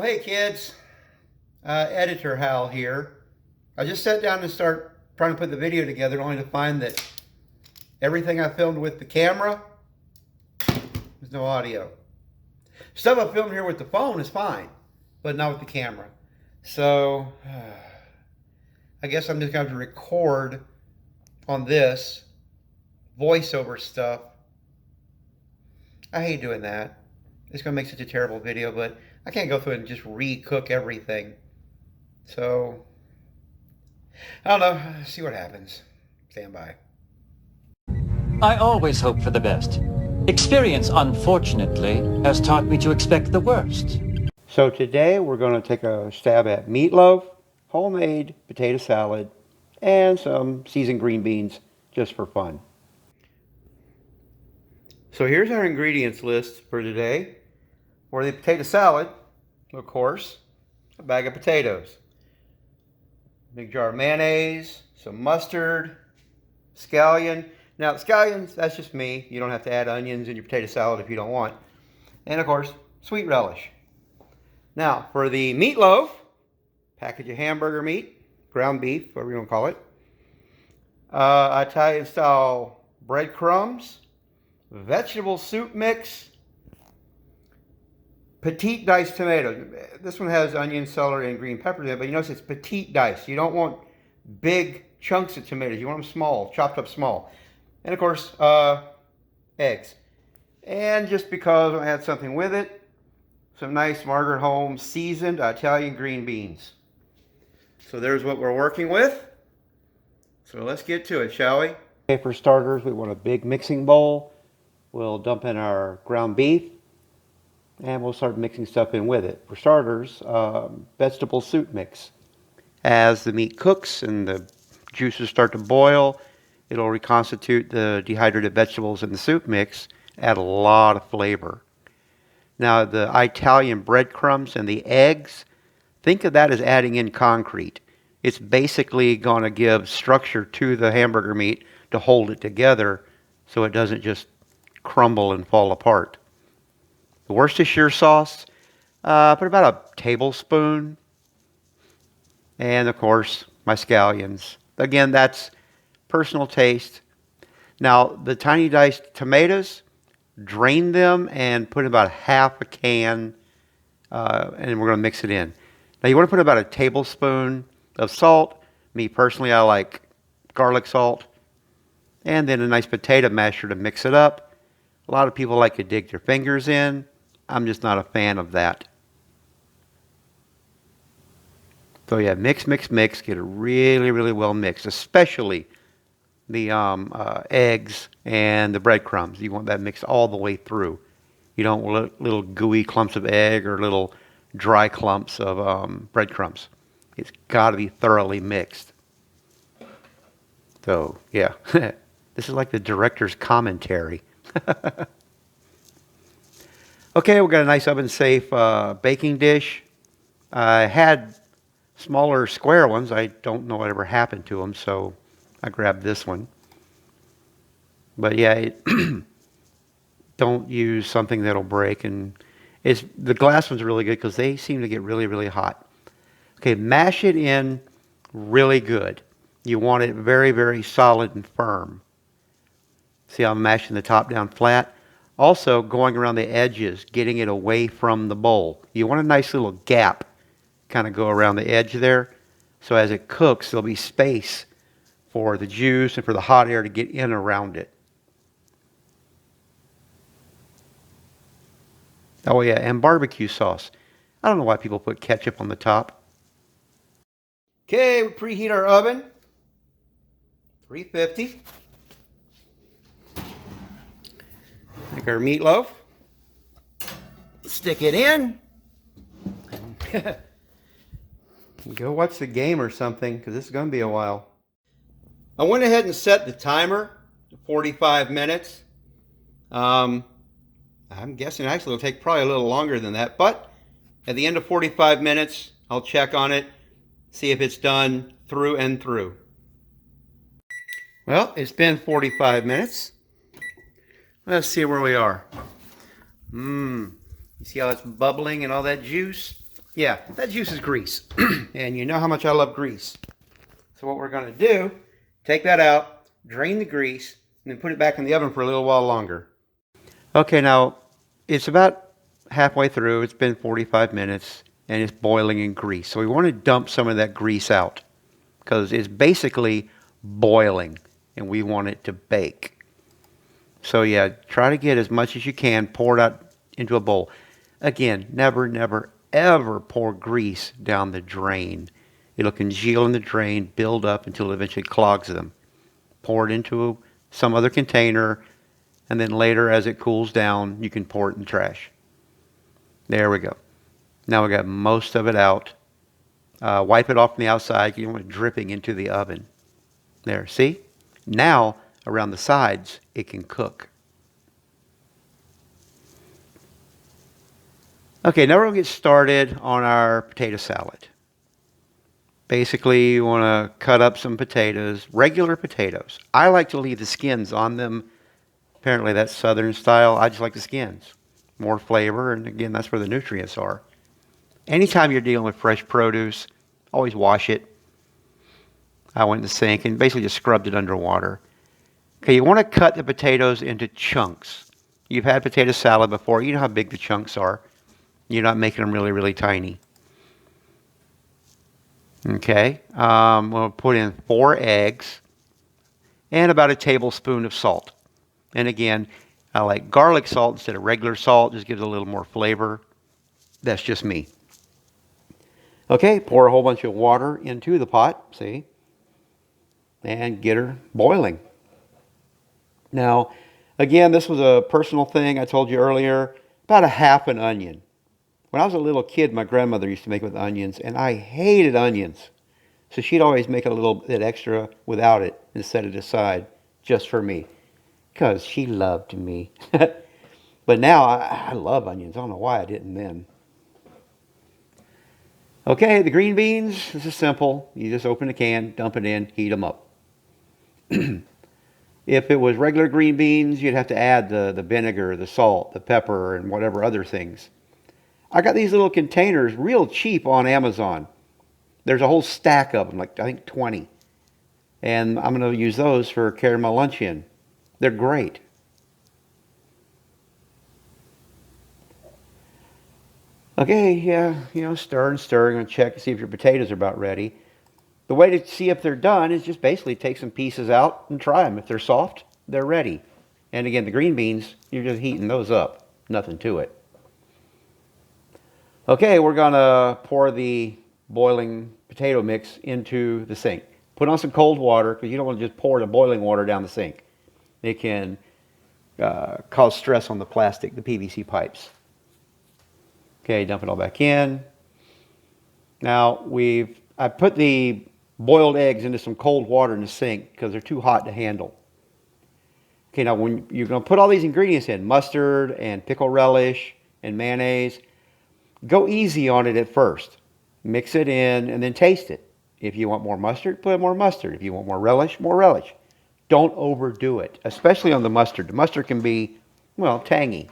Well, hey kids, editor Hal here. I just sat down and start trying to put the video together only to find that everything I filmed with the camera, there's no audio. Stuff I filmed here with the phone is fine, but not with the camera. So, I guess I'm just going to record on this voiceover stuff. I hate doing that. It's going to make such a terrible video, but I can't go through and just re-cook everything. So, I don't know. See what happens. Stand by. I always hope for the best. Experience, unfortunately, has taught me to expect the worst. So today we're going to take a stab at meatloaf, homemade potato salad, and some seasoned green beans just for fun. So here's our ingredients list for today. For the potato salad, of course, a bag of potatoes, a big jar of mayonnaise, some mustard, scallion. Now, scallions, that's just me. You don't have to add onions in your potato salad if you don't want. And, of course, sweet relish. Now, for the meatloaf, package of hamburger meat, ground beef, whatever you want to call it, Italian-style breadcrumbs, vegetable soup mix, petite diced tomato. This one has onion, celery, and green pepper in it, but you notice it's petite diced. You don't want big chunks of tomatoes. You want them small, chopped up small. And of course, eggs. And just because I had something with it, some nice Margaret Holmes seasoned Italian green beans. So there's what we're working with. So let's get to it, shall we? Okay, for starters, we want a big mixing bowl. We'll dump in our ground beef, and we'll start mixing stuff in with it. For starters, vegetable soup mix. As the meat cooks and the juices start to boil, it'll reconstitute the dehydrated vegetables in the soup mix, add a lot of flavor. Now, the Italian breadcrumbs and the eggs, think of that as adding in concrete. It's basically going to give structure to the hamburger meat to hold it together so it doesn't just crumble and fall apart. The Worcestershire sauce, put about a tablespoon. And of course, my scallions. Again, that's personal taste. Now, the tiny diced tomatoes, drain them and put about half a can, and we're going to mix it in. Now, you want to put about a tablespoon of salt. Me personally, I like garlic salt. And then a nice potato masher to mix it up. A lot of people like to dig their fingers in. I'm just not a fan of that. So yeah, mix, mix, mix. Get it really, really well mixed, especially the eggs and the breadcrumbs. You want that mixed all the way through. You don't want little gooey clumps of egg or little dry clumps of breadcrumbs. It's got to be thoroughly mixed. So yeah, this is like the director's commentary. Okay, we've got a nice oven-safe baking dish. I had smaller square ones. I don't know whatever happened to them, so I grabbed this one. But yeah, don't use something that'll break. And the glass ones are really good because they seem to get really, really hot. Okay, mash it in really good. You want it very, very solid and firm. See how I'm mashing the top down flat? Also, going around the edges, getting it away from the bowl. You want a nice little gap kind of go around the edge there. So as it cooks, there'll be space for the juice and for the hot air to get in around it. Oh yeah, and barbecue sauce. I don't know why people put ketchup on the top. Okay, we preheat our oven. 350. Take our meatloaf. Stick it in. Go watch the game or something, because this is going to be a while. I went ahead and set the timer to 45 minutes. I'm guessing actually it'll take probably a little longer than that, but at the end of 45 minutes, I'll check on it, see if it's done through and through. Well, it's been 45 minutes. Let's see where we are. You see how it's bubbling and all that juice? Yeah, that juice is grease. And you know how much I love grease. So what we're going to do, take that out, drain the grease, and then put it back in the oven for a little while longer. Okay, now it's about halfway through. It's been 45 minutes and it's boiling in grease. So we want to dump some of that grease out because it's basically boiling and we want it to bake. So yeah, try to get as much as you can, pour it out into a bowl. Again, never, never, ever pour grease down the drain. It'll congeal in the drain, build up until it eventually clogs them. Pour it into some other container, and then later as it cools down, you can pour it in the trash. There we go. Now we got most of it out. Wipe it off from the outside. You don't want it dripping into the oven. There, see? Now, around the sides, it can cook. Okay, now we're going to get started on our potato salad. Basically, you want to cut up some potatoes, regular potatoes. I like to leave the skins on them. Apparently that's Southern style. I just like the skins. More flavor, and again, that's where the nutrients are. Anytime you're dealing with fresh produce, always wash it. I went in the sink and basically just scrubbed it under water. Okay, you want to cut the potatoes into chunks. You've had potato salad before. You know how big the chunks are. You're not making them really, really tiny. Okay, we'll put in 4 eggs and about a tablespoon of salt. And again, I like garlic salt instead of regular salt. Just gives it a little more flavor. That's just me. Okay, pour a whole bunch of water into the pot, see? And get her boiling. Now, again, this was a personal thing I told you earlier. About a half an onion. When I was a little kid, my grandmother used to make it with onions, and I hated onions. So she'd always make a little bit extra without it and set it aside just for me. Because she loved me. But now I love onions. I don't know why I didn't then. Okay, the green beans, this is simple. You just open a can, dump it in, heat them up. If it was regular green beans, you'd have to add the vinegar, the salt, the pepper, and whatever other things. I got these little containers real cheap on Amazon. There's a whole stack of them, like I think 20. And I'm going to use those for carrying my lunch in. They're great. Okay, yeah, stir and stir. You're going to check to see if your potatoes are about ready. The way to see if they're done is just basically take some pieces out and try them. If they're soft, they're ready. And again, the green beans, you're just heating those up. Nothing to it. Okay, we're going to pour the boiling potato mix into the sink. Put on some cold water because you don't want to just pour the boiling water down the sink. It can cause stress on the plastic, the PVC pipes. Okay, dump it all back in. Now I put the boiled eggs into some cold water in the sink because they're too hot to handle. Okay, now when you're going to put all these ingredients in, mustard and pickle relish and mayonnaise, go easy on it at first. Mix it in and then taste it. If you want more mustard, put more mustard. If you want more relish, more relish. Don't overdo it, especially on the mustard. The mustard can be, well, tangy.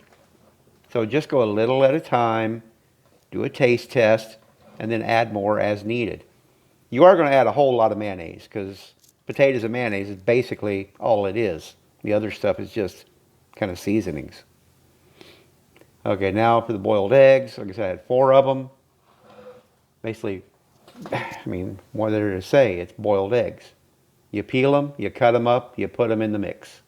So just go a little at a time, do a taste test, and then add more as needed. You are going to add a whole lot of mayonnaise because potatoes and mayonnaise is basically all it is. The other stuff is just kind of seasonings. Okay, now for the boiled eggs. Like I said, I had 4 of them. Basically, what there to say? It's boiled eggs. You peel them, you cut them up, you put them in the mix.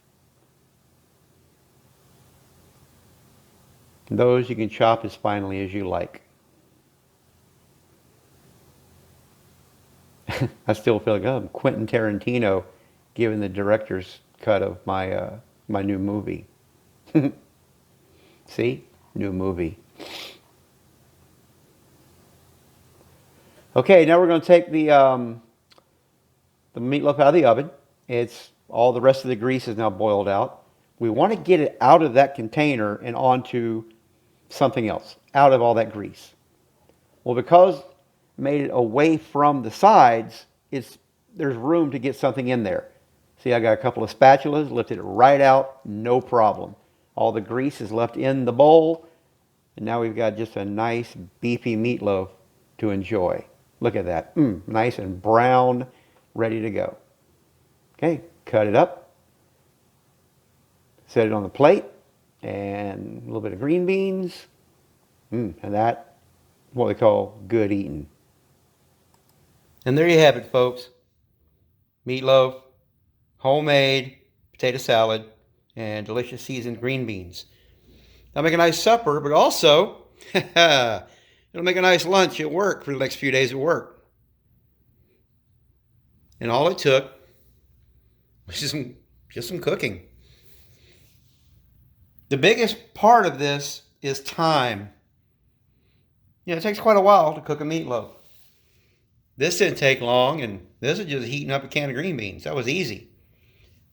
Those you can chop as finely as you like. I still feel like I'm Quentin Tarantino giving the director's cut of my my new movie. See? New movie. Okay, now we're going to take the meatloaf out of the oven. It's all the rest of the grease is now boiled out. We want to get it out of that container and onto something else, out of all that grease. Well, because I made it away from the sides, there's room to get something in there. See, I got a couple of spatulas, lifted it right out, no problem. All the grease is left in the bowl, and now we've got just a nice beefy meatloaf to enjoy. Look at that. Nice and brown, ready to go. Okay, cut it up. Set it on the plate. And a little bit of green beans. And that, what we call good eating. And there you have it, folks. Meatloaf, homemade potato salad, and delicious seasoned green beans. That'll make a nice supper, but also, it'll make a nice lunch at work for the next few days at work. And all it took was just some cooking. The biggest part of this is time. You know, it takes quite a while to cook a meatloaf. This didn't take long, and this is just heating up a can of green beans. That was easy.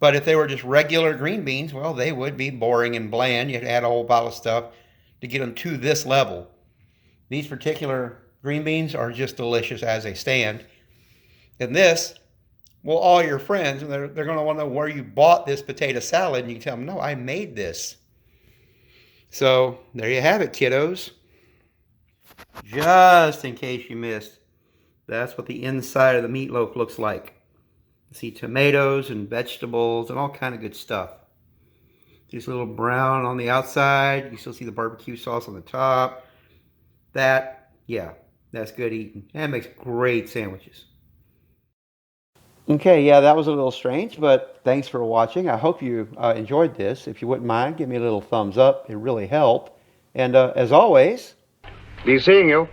But if they were just regular green beans, well, they would be boring and bland. You have to add a whole pile of stuff to get them to this level. These particular green beans are just delicious as they stand. And this, well, all your friends, they're going to want to know where you bought this potato salad, and you can tell them, no, I made this. So there you have it, kiddos. Just in case you missed, that's what the inside of the meatloaf looks like. You see tomatoes and vegetables and all kind of good stuff. Just a little brown on the outside. You still see the barbecue sauce on the top. That, yeah, that's good eating. And it makes great sandwiches. Okay, yeah, that was a little strange, but thanks for watching. I hope you enjoyed this. If you wouldn't mind, give me a little thumbs up. It really helped. And as always, be seeing you.